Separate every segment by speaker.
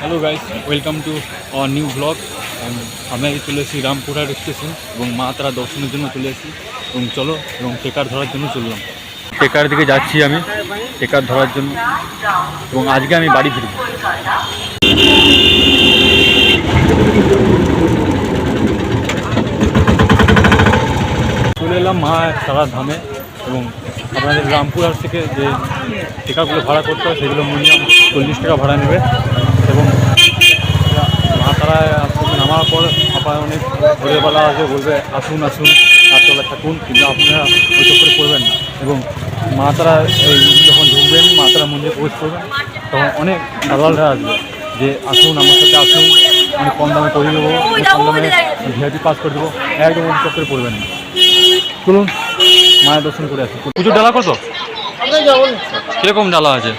Speaker 1: Hello guys, welcome to our new blog. আমরা চলে এসেছি রামপুরহাট স্টেশন এবং মা তারা দর্শনের জন্য চলে এসেছি এবং চলো এবং টেকার ধরার জন্য চললাম। টেকার দিকে যাচ্ছি আমি টেকার ধরার জন্য এবং আজকে আমি বাড়ি ফিরব। চলে এলাম মা তারা ধামে এবং আপনাদের রামপুরহাট থেকে যে টেকারগুলো ভাড়া করতে হয় সেগুলো মিনিমাম 40 টাকা ভাড়া নেবে এবং মা তারা নামার পর আবার অনেক ভোরবেলা আছে বলবে আসুন আসুন রাতবেলা থাকুন, কিন্তু আপনারা ওই চক্করে করবেন না। এবং মা তারা যখন ঢুকবেন মা তারা মন্দিরে প্রবেশ করবেন তখন অনেক দালালরা আসবে যে আসুন আমার সাথে আসুন, অনেক কম দামে করে দেবো, কম দামে ভিআইপি পাস করে দেবো, একদম ওই চক্করে করবেন না। চলুন মায়ের দর্শন করে আসুন। পুজোর ডালা কত? কীরকম ডালা আছে?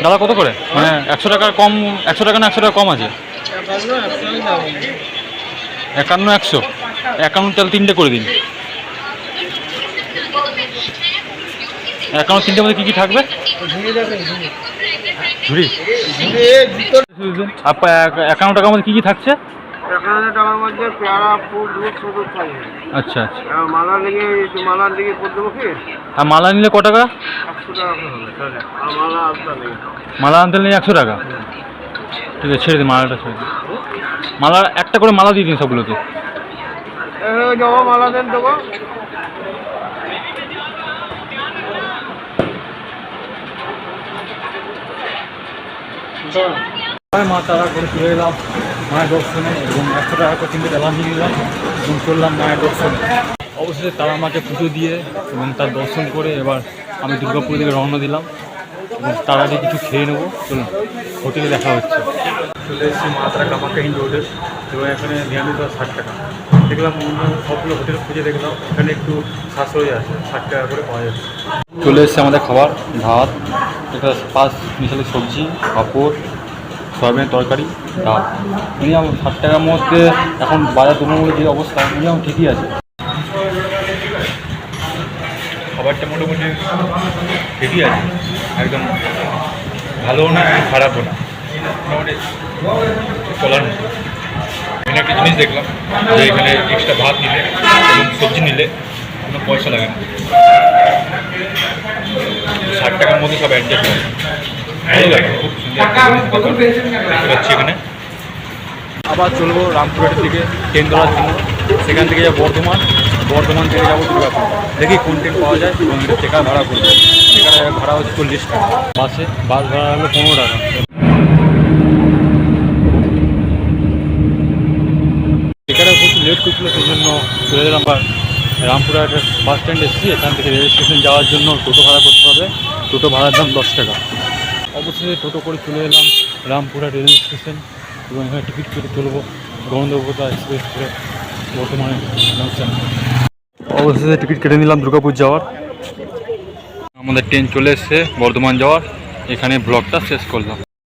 Speaker 1: ডালা কত করে? মানে 100 টাকার কম, 100 টাকা না 100 টাকা কম আছে? 51 100 51 তাহলে 3টে করে দিন। 51 3টের মধ্যে কী কী থাকবে? ঝুড়ি 51 টাকার মধ্যে কী কী থাকছে?
Speaker 2: 51 টাকার মধ্যে পেয়ারা ফুল দুধ সবুজ থাকবে।
Speaker 1: আচ্ছা আচ্ছা।
Speaker 2: মালার লিগে করে দেবো কি?
Speaker 1: আর মালা নিলে ক টাকা?
Speaker 2: 100 টাকা হবে। আর মালা আসতে নেই,
Speaker 1: মালা আনতে নিলে 100 টাকা। ঠিক আছে, ছেড়ে দিন মালাটা, ছেড়ে দিন। মালা একটা করে মালা দিয়ে দিন সবগুলোকে।
Speaker 2: যাবো মালা দেন দেবো।
Speaker 1: মা তারা করে চলে এলাম মায়ের দর্শনে এবং 100 টাকা করে 3টে ডালা নিয়ে নিলাম এবং চললাম মায়ের দর্শনে। অবশেষে তারা মাকে পুজো দিয়ে এবং তার দর্শন করে এবার আমি দুর্গাপুর থেকে রওনা দিলাম এবং তার আগে কিছু খেয়ে নেবো। চলুন হোটেলে দেখা হচ্ছে। চলে এসেছি মা তারা কামাখ্যা রোডে এবং এখানে নিরামিষ 60 টাকা। দেখলাম সবগুলো হোটেল খুঁজে দেখলাম এখানে একটু সাশ্রয় আছে, 60 টাকা করে পাওয়া যাচ্ছে। চলে এসেছে আমাদের খাবার, ভাত, একটা 5 মিশালি সবজি, পাঁপড়, সয়াবিনের তরকারি, ডাল। মিনিমাম 60 টাকার মধ্যে এখন বাজার তুলনামূলক যে অবস্থা মিনিমাম ঠিকই আছে। খাবারটা মোটামুটি ঠিকই আছে, একদম ভালোও না খারাপও না, মোটামুটি চলার মতো। এখানে একটা জিনিস দেখলাম যে এখানে এক্সট্রা ভাত নিলে এবং সবজি নিলে কোনো পয়সা লাগে না, 60 টাকার মধ্যে সব অ্যাডজাস্ট হয়। ভালো লাগে, খুব সুন্দর দেখতে পাচ্ছি। এখানে আবার চলবো রামপুরহাটের দিকে ট্রেন ধরার জন্য, সেখান থেকে যাবো বর্ধমান থেকে যাবো দুর্গাপুর। দেখি কোন ট্রেন পাওয়া যায় এবং এটা টেকার ভাড়া করবো। টেকার ভাড়া হচ্ছে 40 টাকা, বাস ভাড়া হলো 15 টাকা। টেকারে প্রচুর লেট করছিলো, সেই জন্য চলে গেলাম আবার রামপুরহাটের বাস স্ট্যান্ডে এসেছি। এখান থেকে রেল স্টেশন যাওয়ার জন্য টোটো ভাড়া করতে হবে, টোটো ভাড়ার দাম 10 টাকা। অবশ্যই টোটো করে চলে এলাম রামপুরহাট রেল স্টেশন এবং এখানে টিকিট কেটে চলবো গণদেবতা এক্সপ্রেস করে বর্তমানে জাংশন। অবশেষে টিকিট কেটে নিলাম দুর্গাপুর যাওয়ার। আমাদের ট্রেন চলে এসছে বর্ধমান যাওয়ার। এখানে ব্লগটা শেষ করলাম।